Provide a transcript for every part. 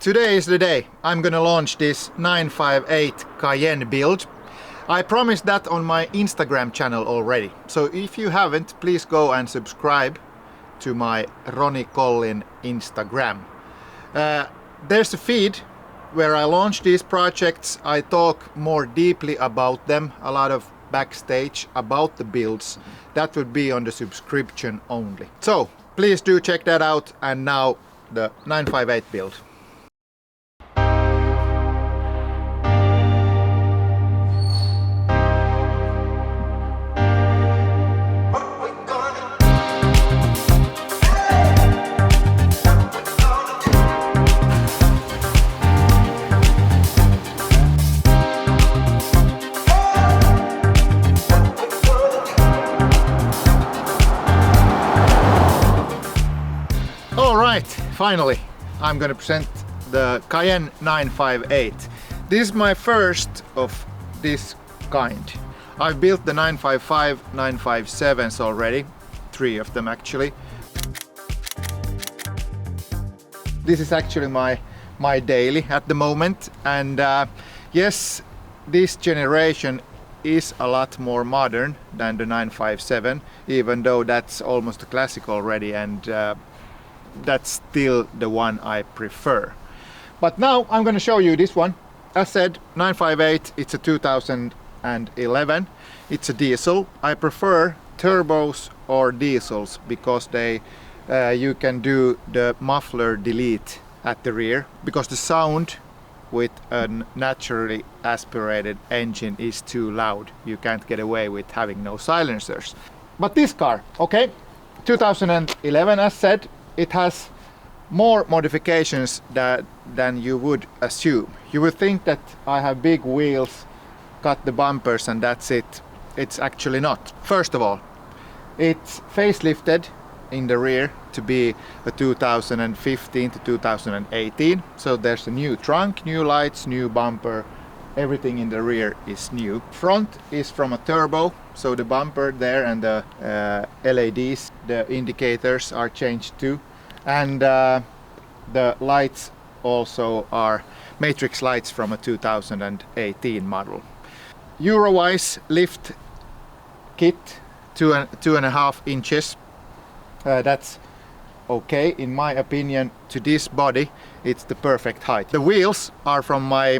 Today is the day. I'm gonna launch this 958 Cayenne build. I promised that on my Instagram channel already. So if you haven't, please go and subscribe to my Ronnie Collin Instagram. There's a feed where I launch these projects. I talk more deeply about them, a lot of backstage about the builds. That would be on the subscription only. So please do check that out. And now the 958 build. Alright, finally I'm gonna present the Cayenne 958. This is my first of this kind. I've built the 955, 957s already, 3 of them actually. This is actually my daily at the moment, and yes, this generation is a lot more modern than the 957, even though that's almost a classic already, and that's still the one I prefer. But now I'm going to show you this one. As said, 958, it's a 2011. It's a diesel. I prefer turbos or diesels because they you can do the muffler delete at the rear, because the sound with a naturally aspirated engine is too loud. You can't get away with having no silencers. But this car, okay, 2011 as said, it has more modifications than you would assume. You would think that I have big wheels, cut the bumpers and that's it. It's actually not. First of all, it's facelifted in the rear to be a 2015 to 2018. So there's a new trunk, new lights, new bumper. Everything in the rear is new. Front is from a turbo, so the bumper there and the LEDs, the indicators are changed too. And the lights also are matrix lights from a 2018 model. Euro-wise, lift kit 2.5 inches. That's okay in my opinion. To this body, it's the perfect height. The wheels are from my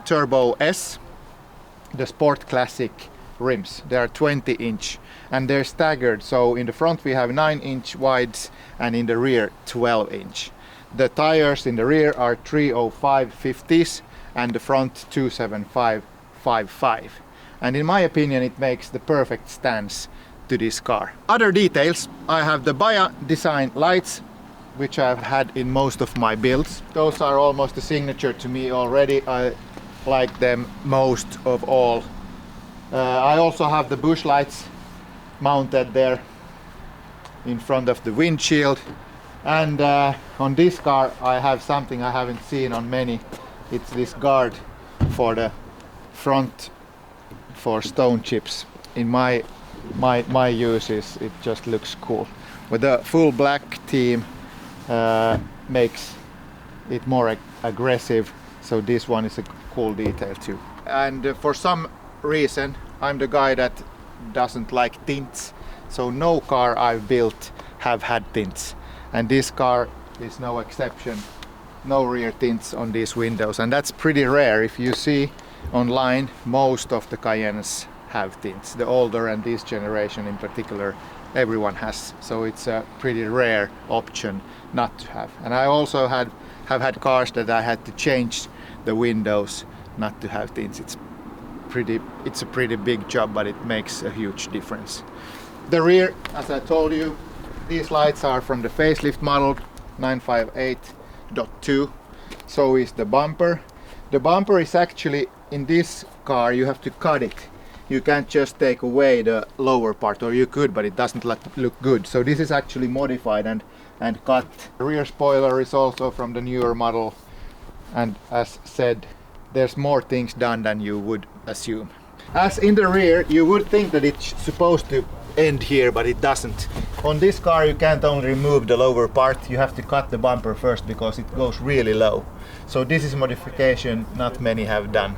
Turbo S, the Sport Classic rims. They are 20-inch and they're staggered. So in the front we have 9-inch wides and in the rear 12-inch. The tires in the rear are 305 50s and the front 275 55. And in my opinion it makes the perfect stance to this car. Other details, I have the Baya design lights, which I've had in most of my builds. Those are almost a signature to me already. I like them most of all. I also have the bush lights mounted there in front of the windshield. And on this car I have something I haven't seen on many. It's this guard for the front for stone chips. In my uses it just looks cool. But the full black theme makes it more aggressive, so this one is a cool detail too. And for some reason I'm the guy that doesn't like tints, so no car I've built have had tints, and this car is no exception. No rear tints on these windows, and that's pretty rare. If you see online, most of the Cayennes have tints. The older and this generation in particular, everyone has, so it's a pretty rare option not to have. And I also have had cars that I had to change the windows not to have tints. It's a pretty big job, but it makes a huge difference. The rear, as I told you, these lights are from the facelift model 958.2. So is the bumper. The bumper is actually, in this car you have to cut it. You can't just take away the lower part, or you could, but it doesn't look good. So this is actually modified and cut. The rear spoiler is also from the newer model, and as said, there's more things done than you would assume. As in the rear, you would think that it's supposed to end here, but it doesn't. On this car you can't only remove the lower part, you have to cut the bumper first because it goes really low. So this is a modification not many have done.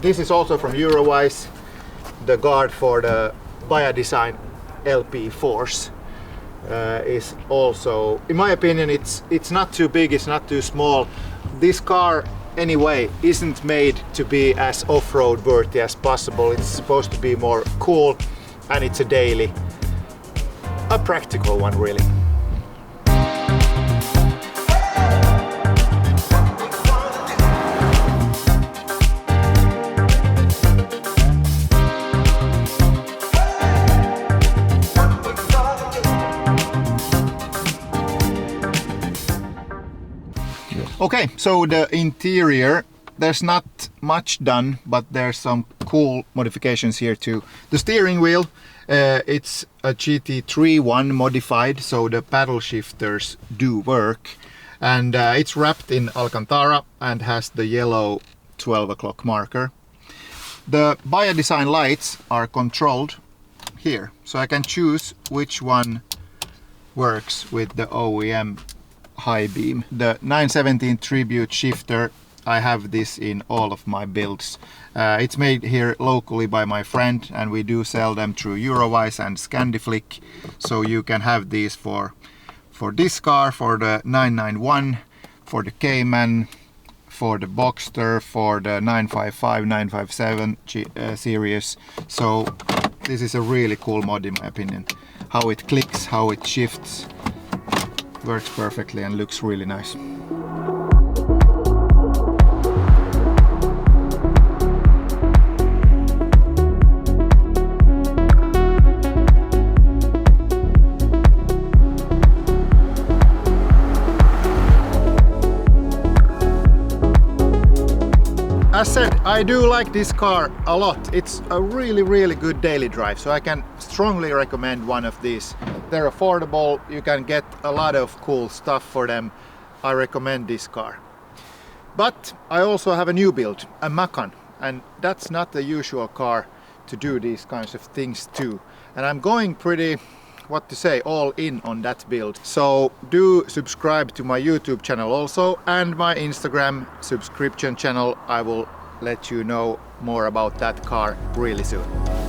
This is also from Eurowise, the guard for the Biodesign LP Force. Is also, in my opinion, it's not too big, it's not too small. This car anyway isn't made to be as off-road worthy as possible. It's supposed to be more cool, and it's a daily, a practical one really. Okay, so the interior, there's not much done, but there's some cool modifications here too. The steering wheel, it's a GT3 one modified, so the paddle shifters do work. And it's wrapped in Alcantara and has the yellow 12 o'clock marker. The Biodesign lights are controlled here, so I can choose which one works with the OEM high beam. The 917 Tribute shifter, I have this in all of my builds. It's made here locally by my friend, and we do sell them through Eurowise and Scandiflick, so you can have these for this car, for the 991, for the Cayman, for the Boxster, for the 955, 957 series. So this is a really cool mod in my opinion. How it clicks, how it shifts, works perfectly and looks really nice. As said, I do like this car a lot. It's a really good daily drive, so I can strongly recommend one of these. They're affordable, you can get a lot of cool stuff for them. I recommend this car. But I also have a new build, a Macan, and that's not the usual car to do these kinds of things too. And I'm going pretty, what to say, all in on that build. So do subscribe to my YouTube channel also, and my Instagram subscription channel. I will let you know more about that car really soon.